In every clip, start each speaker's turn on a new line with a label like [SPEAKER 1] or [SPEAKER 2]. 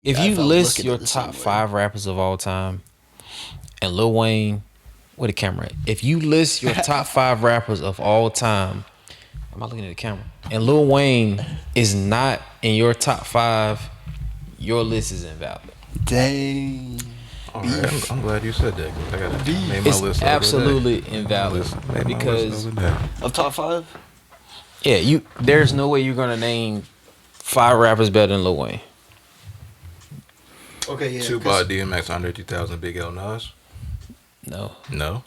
[SPEAKER 1] If
[SPEAKER 2] Yeah,
[SPEAKER 1] you
[SPEAKER 2] if I was
[SPEAKER 1] list
[SPEAKER 2] looking
[SPEAKER 1] your
[SPEAKER 2] at the same
[SPEAKER 1] top
[SPEAKER 2] way.
[SPEAKER 1] 5 rappers of all time and Lil Wayne, where the camera at? If you list your top 5 rappers of all time, am I looking at the camera? And Lil Wayne is not in your top 5, your list is invalid.
[SPEAKER 2] Dang.
[SPEAKER 3] All right,
[SPEAKER 2] Beef.
[SPEAKER 3] I'm glad you said that. 'Cause I made my
[SPEAKER 1] It's
[SPEAKER 3] list the other day.
[SPEAKER 1] absolutely invalid
[SPEAKER 3] Made my list
[SPEAKER 1] because
[SPEAKER 3] the other day.
[SPEAKER 2] Of top 5?
[SPEAKER 1] yeah, there's no way you're gonna name 5 rappers better than Lil Wayne.
[SPEAKER 2] Okay, yeah.
[SPEAKER 3] Tupac, DMX, Andre 3000, Big L, Nas.
[SPEAKER 1] No,
[SPEAKER 3] No,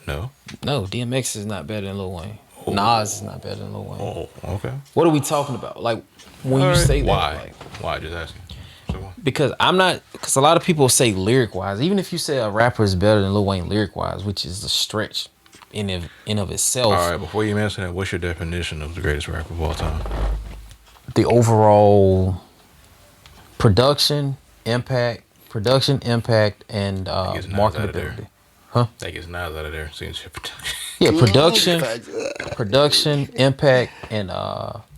[SPEAKER 3] no.
[SPEAKER 1] no, DMX is not better than Lil Wayne.
[SPEAKER 3] Oh.
[SPEAKER 1] Nas is not better than Lil Wayne.
[SPEAKER 3] Oh, okay.
[SPEAKER 1] What are we talking about? Like when
[SPEAKER 3] All
[SPEAKER 1] you
[SPEAKER 3] right.
[SPEAKER 1] say that,
[SPEAKER 3] Why?
[SPEAKER 1] like,
[SPEAKER 3] Why? Just asking. So why?
[SPEAKER 1] because a lot of people say lyric wise, even if you say a rapper is better than Lil Wayne lyric wise, which is a stretch in of itself.
[SPEAKER 3] All right. Before you answer that, what's your definition of the greatest rapper of all time?
[SPEAKER 1] The overall production impact, and
[SPEAKER 3] Gets Nas out of there.
[SPEAKER 1] marketability.
[SPEAKER 3] That gets Nas out of there. Seems your production.
[SPEAKER 1] Yeah, production,
[SPEAKER 2] Facts.
[SPEAKER 1] production, impact, and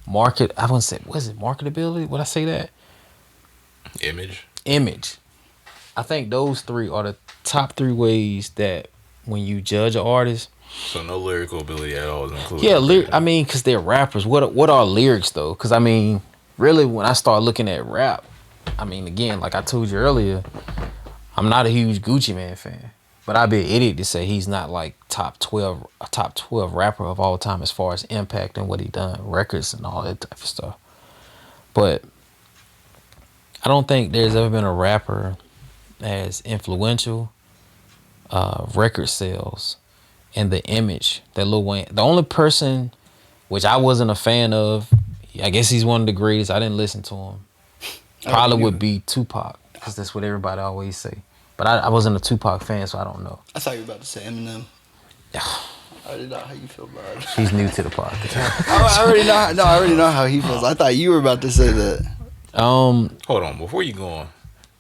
[SPEAKER 1] market. I wouldn't say was it marketability? Would I say that?
[SPEAKER 3] Image.
[SPEAKER 1] Image. I think those 3 are the top 3 ways that when you judge an artist.
[SPEAKER 3] So no lyrical ability at all is included.
[SPEAKER 1] Yeah, I mean, because they're rappers. What are lyrics though? Because I mean, really, when I start looking at rap, I mean, again, like I told you earlier, I'm not a huge Gucci Man fan, but I'd be an idiot to say he's not like a top 12 rapper of all time as far as impact and what he done, records and all that type of stuff. But I don't think there's ever been a rapper as influential, record sales, and the image that Lil Wayne. The only person which I wasn't a fan of, I guess he's one of the greatest. I didn't listen to him. Probably would be Tupac, because that's what everybody always say. But I wasn't a Tupac fan, so I don't know.
[SPEAKER 2] I thought you were about to say Eminem. I already know how you feel about it.
[SPEAKER 1] He's new to the podcast.
[SPEAKER 2] I already know. No, I already know how he feels. I thought you were about to say that.
[SPEAKER 3] Hold on, before you go on,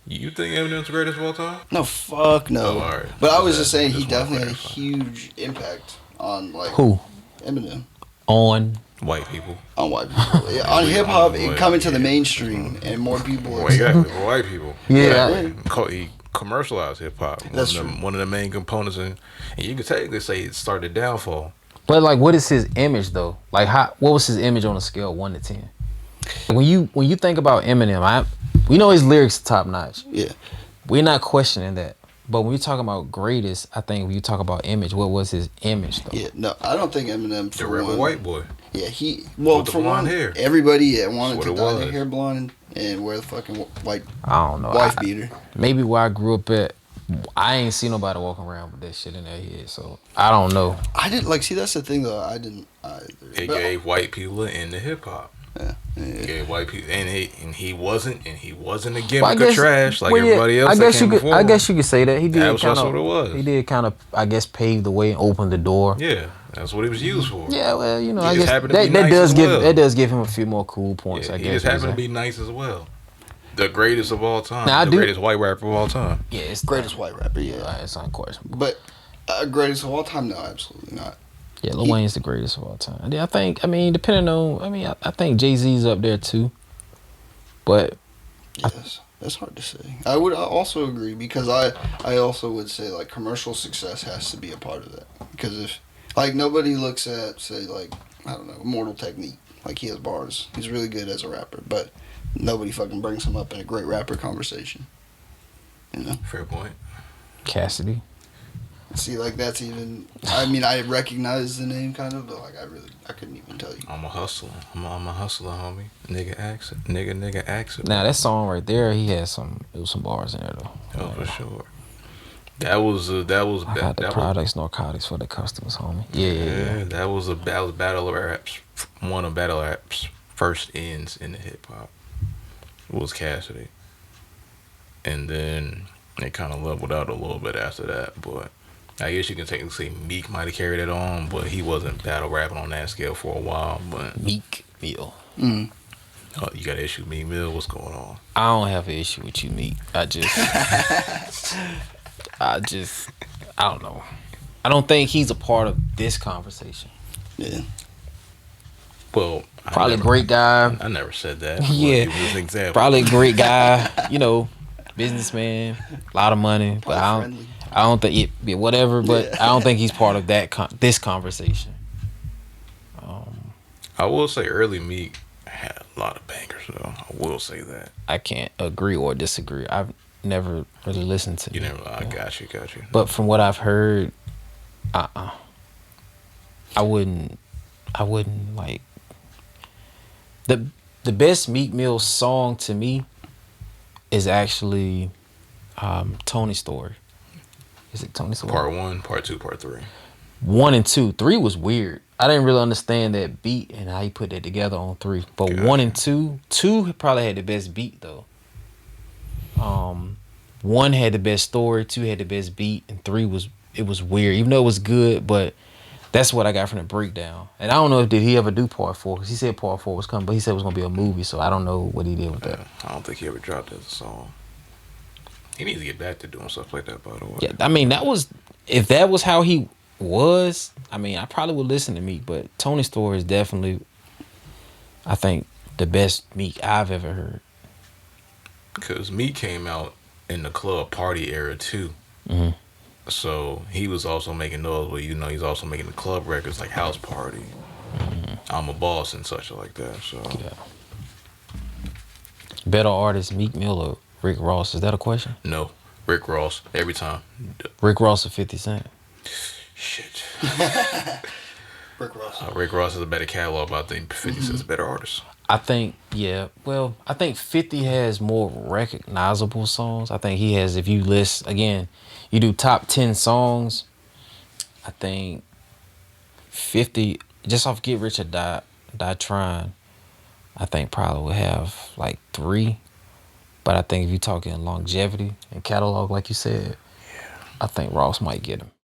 [SPEAKER 3] you think Eminem's the greatest of all time?
[SPEAKER 2] No, fuck no.
[SPEAKER 3] Oh, all right.
[SPEAKER 2] But I was just saying he
[SPEAKER 3] Just
[SPEAKER 2] definitely
[SPEAKER 3] wanna
[SPEAKER 2] had a huge impact on like
[SPEAKER 1] Who?
[SPEAKER 2] Eminem.
[SPEAKER 1] On
[SPEAKER 3] White people.
[SPEAKER 2] On white people. Yeah, on hip hop, it
[SPEAKER 3] Boy,
[SPEAKER 2] coming to the
[SPEAKER 3] yeah.
[SPEAKER 2] mainstream and more people.
[SPEAKER 3] Well, exactly, for white people.
[SPEAKER 1] Yeah.
[SPEAKER 3] He commercialized hip hop.
[SPEAKER 2] That's
[SPEAKER 3] One of the main components, and you could technically say it started downfall.
[SPEAKER 1] But like, what is his image though? Like, what was his image on a scale of 1 to 10? When you think about Eminem, we know his lyrics top notch.
[SPEAKER 2] Yeah.
[SPEAKER 1] We're not questioning that. But when you're talking about greatest, I think when you talk about image, what was his image though?
[SPEAKER 2] Yeah, no, I don't think Eminem
[SPEAKER 3] The
[SPEAKER 2] for
[SPEAKER 3] rebel
[SPEAKER 2] one.
[SPEAKER 3] white boy.
[SPEAKER 2] Yeah, he
[SPEAKER 3] With the
[SPEAKER 2] for
[SPEAKER 3] blonde
[SPEAKER 2] one,
[SPEAKER 3] hair.
[SPEAKER 2] everybody wanted
[SPEAKER 3] That's
[SPEAKER 2] to
[SPEAKER 3] what it
[SPEAKER 2] dye their
[SPEAKER 3] was.
[SPEAKER 2] hair blonde and wear the fucking white
[SPEAKER 1] I don't know.
[SPEAKER 2] wife beater.
[SPEAKER 1] Maybe where I grew up at, I ain't seen nobody walking around with that shit in their head, so I don't know.
[SPEAKER 2] I didn't like. See, that's the thing though. I didn't either.
[SPEAKER 3] It
[SPEAKER 2] But-
[SPEAKER 3] gave white people into hip hop.
[SPEAKER 2] Yeah,
[SPEAKER 3] It
[SPEAKER 2] yeah.
[SPEAKER 3] gave white people, and he wasn't a gimmick
[SPEAKER 1] Well, I
[SPEAKER 3] of
[SPEAKER 1] guess-
[SPEAKER 3] trash like
[SPEAKER 1] well, yeah,
[SPEAKER 3] everybody else.
[SPEAKER 1] I guess
[SPEAKER 3] that came
[SPEAKER 1] you could.
[SPEAKER 3] before
[SPEAKER 1] I
[SPEAKER 3] him.
[SPEAKER 1] guess you could say that he did.
[SPEAKER 3] That's what it was.
[SPEAKER 1] He did kind of, I guess, pave the way and open the door.
[SPEAKER 3] Yeah, that's what it was used for.
[SPEAKER 1] Yeah, well, you know,
[SPEAKER 3] He
[SPEAKER 1] I
[SPEAKER 3] just
[SPEAKER 1] guess
[SPEAKER 3] happened to
[SPEAKER 1] that
[SPEAKER 3] be nice
[SPEAKER 1] does
[SPEAKER 3] as
[SPEAKER 1] give
[SPEAKER 3] well.
[SPEAKER 1] that does give him a few more cool points.
[SPEAKER 3] Yeah,
[SPEAKER 1] I
[SPEAKER 3] he
[SPEAKER 1] guess.
[SPEAKER 3] just happened to be nice as well. The greatest of all time.
[SPEAKER 1] Now, I
[SPEAKER 3] the
[SPEAKER 1] do-
[SPEAKER 3] greatest white rapper of all time.
[SPEAKER 1] Yeah, it's
[SPEAKER 2] Greatest white rapper. Yeah,
[SPEAKER 1] It's unquestionable.
[SPEAKER 2] but greatest of all time? No, absolutely not.
[SPEAKER 1] Yeah, Lil Wayne's the greatest of all time. Yeah, I think. I mean, depending on. I think Jay-Z's up there too. But
[SPEAKER 2] Yes, that's hard to say. I would also agree because I also would say like commercial success has to be a part of that because if like nobody looks at say like I don't know Immortal Technique like he has bars he's really good as a rapper but nobody fucking brings him up in a great rapper conversation. You know.
[SPEAKER 3] Fair point.
[SPEAKER 1] Cassidy.
[SPEAKER 2] See, like that's even. I mean, I recognize the name kind of, but like I couldn't even tell you.
[SPEAKER 3] I'm a hustler. I'm a hustler, homie. Nigga accent. Nigga accent.
[SPEAKER 1] Now that song right there, he had some. It was some bars in there though.
[SPEAKER 3] Oh, for sure. That was
[SPEAKER 1] I got the
[SPEAKER 3] that
[SPEAKER 1] products, narcotics for the customers, homie. Yeah.
[SPEAKER 3] That was battle raps. One of battle raps first ends in the hip hop was Cassidy, and then it kind of leveled out a little bit after that. But I guess you can technically say Meek might have carried it on, but he wasn't battle rapping on that scale for a while. But
[SPEAKER 1] Meek Mill.
[SPEAKER 2] Mm.
[SPEAKER 3] you got an issue, Meek Mill. What's going on?
[SPEAKER 1] I don't have an issue with you, Meek. I don't know. I don't think he's a part of this conversation.
[SPEAKER 2] Yeah.
[SPEAKER 3] Well,
[SPEAKER 1] Probably a great guy.
[SPEAKER 3] I never said that.
[SPEAKER 1] Yeah.
[SPEAKER 3] Well, he was an example.
[SPEAKER 1] Probably a great guy. You know, businessman, a lot of money. But
[SPEAKER 2] Probably
[SPEAKER 1] I don't think it be whatever. But
[SPEAKER 2] Yeah.
[SPEAKER 1] I don't think he's part of that this conversation.
[SPEAKER 3] I will say early Meek had a lot of bangers though. I will say that.
[SPEAKER 1] I can't agree or disagree. I've never really listened to.
[SPEAKER 3] You never. I got you.
[SPEAKER 1] But from what I've heard, I wouldn't like the best Meek Mill song to me is actually Tony's Story. Is it Tony's Story?
[SPEAKER 3] Part 1, Part 2, Part 3.
[SPEAKER 1] 1 and 2. 3 was weird. I didn't really understand that beat and how he put that together on 3. But
[SPEAKER 3] Gotcha.
[SPEAKER 1] 1 and 2 probably had the best beat though. 1 had the best story, 2 had the best beat, and 3 was weird. Even though it was good, but that's what I got from the breakdown. And I don't know if did he ever do Part 4, because he said Part 4 was coming, but he said it was gonna be a movie, so I don't know what he did with that.
[SPEAKER 3] I don't think he ever dropped that song. He needs to get back to doing stuff like that, by the way.
[SPEAKER 1] Yeah, I mean if that was how he was, I mean I probably would listen to Meek, but Tony's Story is definitely, I think, the best Meek I've ever heard.
[SPEAKER 3] Because Meek came out in the club party era too.
[SPEAKER 1] Mm-hmm.
[SPEAKER 3] So he was also making those, but you know, he's also making the club records like House Party, I'm a Boss, and such like that. So
[SPEAKER 1] Yeah. Better artist, Meek Mill or Rick Ross? Is that a question?
[SPEAKER 3] no, Rick Ross every time.
[SPEAKER 1] Rick Ross or 50 Cent?
[SPEAKER 3] Shit.
[SPEAKER 2] Rick Ross.
[SPEAKER 3] Rick Ross has a better catalog, but I think 50 Cent's a better artist.
[SPEAKER 1] I think, yeah. Well, I think 50 has more recognizable songs. I think he has, if you list, again, you do top 10 songs, I think 50, just off Get Rich or Die Trying, I think probably would have like 3. But I think if you're talking longevity and catalog, like you said, I think Ross might get him.